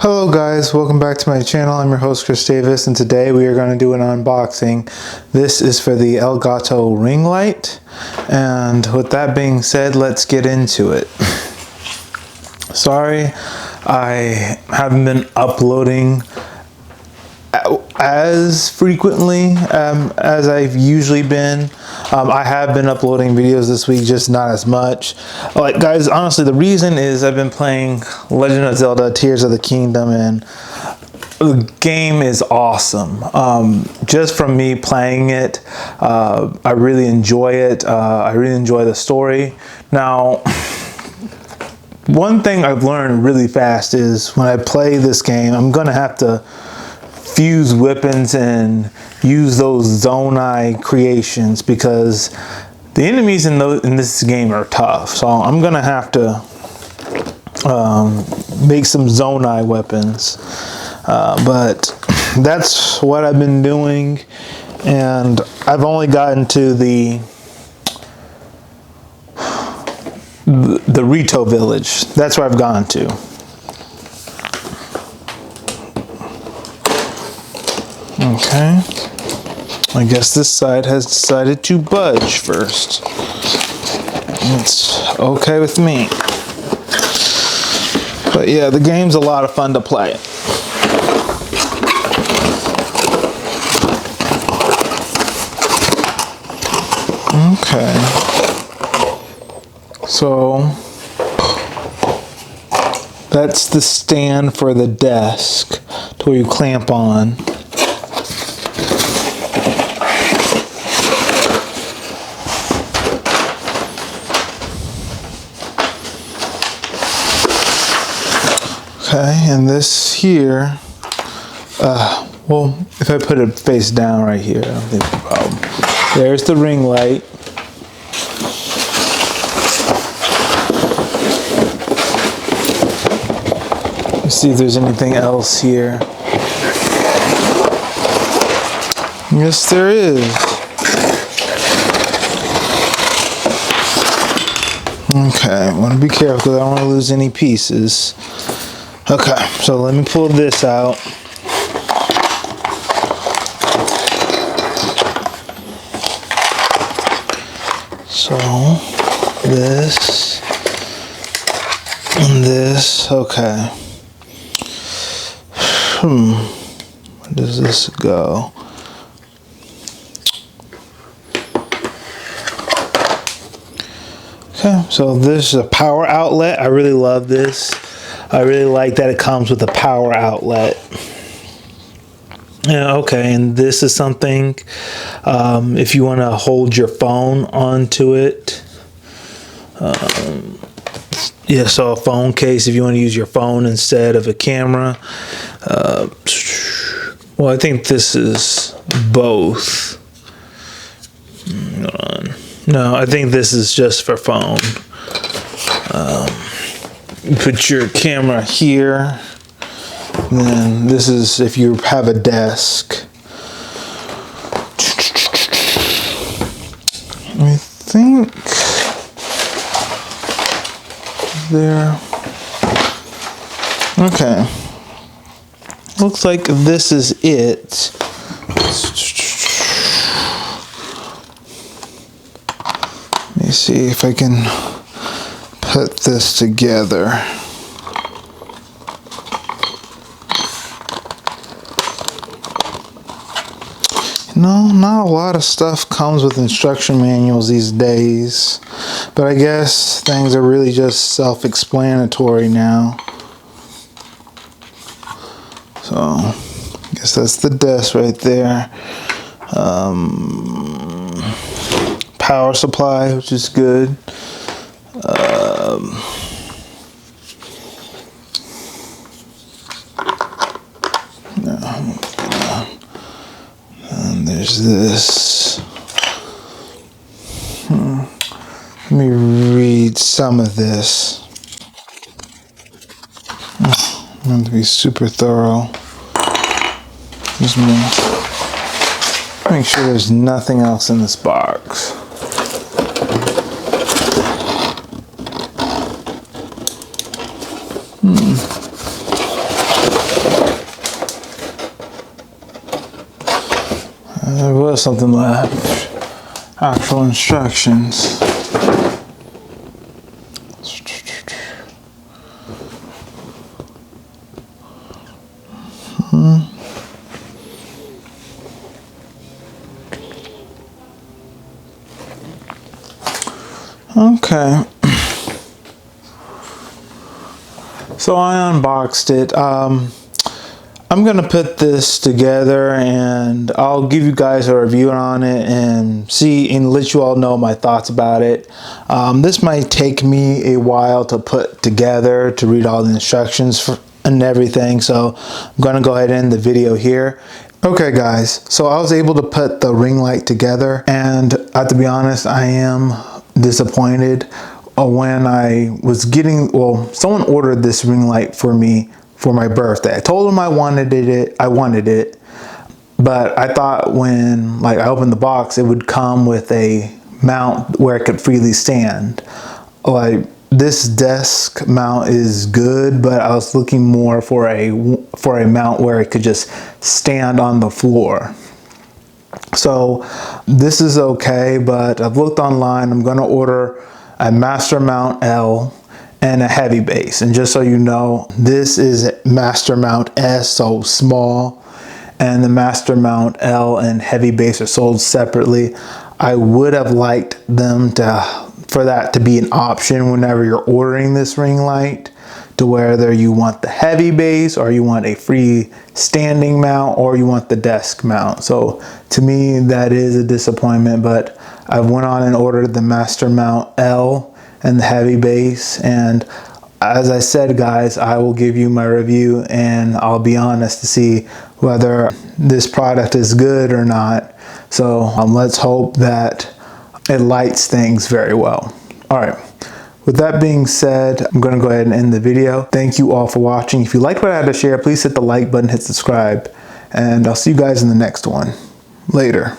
Hello guys, welcome back to my channel. I'm your host Chris Davis, and today we are going to do an unboxing. This is for the Elgato Ring Light, and with that being said, let's get into it. Sorry, I haven't been uploading as frequently as I've usually been. I have been uploading videos this week, just not as much. Like guys, honestly, the reason is I've been playing Legend of Zelda Tears of the Kingdom, and the game is awesome. Just from me playing it, I really enjoy it. I really enjoy the story. Now, one thing I've learned really fast is when I play this game, I'm gonna have to fuse weapons and use those Zonai creations, because the enemies in this game are tough. So I'm gonna have to make some Zonai weapons, but that's what I've been doing, and I've only gotten to the Rito village. That's where I've gone to. Okay, I guess this side has decided to budge first. It's okay with me. But yeah, the game's a lot of fun to play. Okay, so that's the stand for the desk to where you clamp on. Okay, and this here, well, if I put it face down right here, I don't think it's a problem. There's the ring light. Let's see if there's anything else here. Yes, there is. Okay, I want to be careful because I don't want to lose any pieces. Okay, so let me pull this out. So this and this. Okay. Where does this go? Okay, so this is a power outlet. I really love this. I really like that it comes with a power outlet. Yeah, okay, and this is something, if you want to hold your phone onto it. Yeah, so a phone case if you want to use your phone instead of a camera. Well, I think this is both. Hold on. No, I think this is just for phone. You put your camera here, and then this is if you have a desk. I think there. Okay. Looks like this is it. Let me see if I can put this together. No, not a lot of stuff comes with instruction manuals these days, but I guess things are really just self-explanatory now. So, I guess that's the desk right there. Power supply, which is good. And there's this. Let me read some of this. I'm going to be super thorough. Excuse me. Make sure there's nothing else in this box. was something left. Actual instructions. Okay. So I unboxed it. I'm gonna put this together and I'll give you guys a review on it and see and let you all know my thoughts about it. This might take me a while to put together, to read all the instructions and everything, so I'm gonna go ahead and end the video here. Okay guys, so I was able to put the ring light together, and I have to be honest, I am disappointed. When I was getting, well, someone ordered this ring light for me for my birthday. I told them I wanted it, but I thought when I opened the box, it would come with a mount where it could freely stand. Like, this desk mount is good, but I was looking more for a mount where it could just stand on the floor. So this is okay, but I've looked online. I'm gonna order a master mount L and a heavy base. And just so you know, this is master mount S, so small, and the master mount L and heavy base are sold separately. I would have liked them for that to be an option whenever you're ordering this ring light, to whether you want the heavy base or you want a free standing mount or you want the desk mount. So to me, that is a disappointment, but I went on and ordered the master mount L and the heavy base, and as I said guys, I will give you my review and I'll be honest to see whether this product is good or not. So let's hope that it lights things very well. All right. With that being said, I'm going to go ahead and end the video. Thank you all for watching. If you liked what I had to share, please hit the like button, hit subscribe, and I'll see you guys in the next one. Later.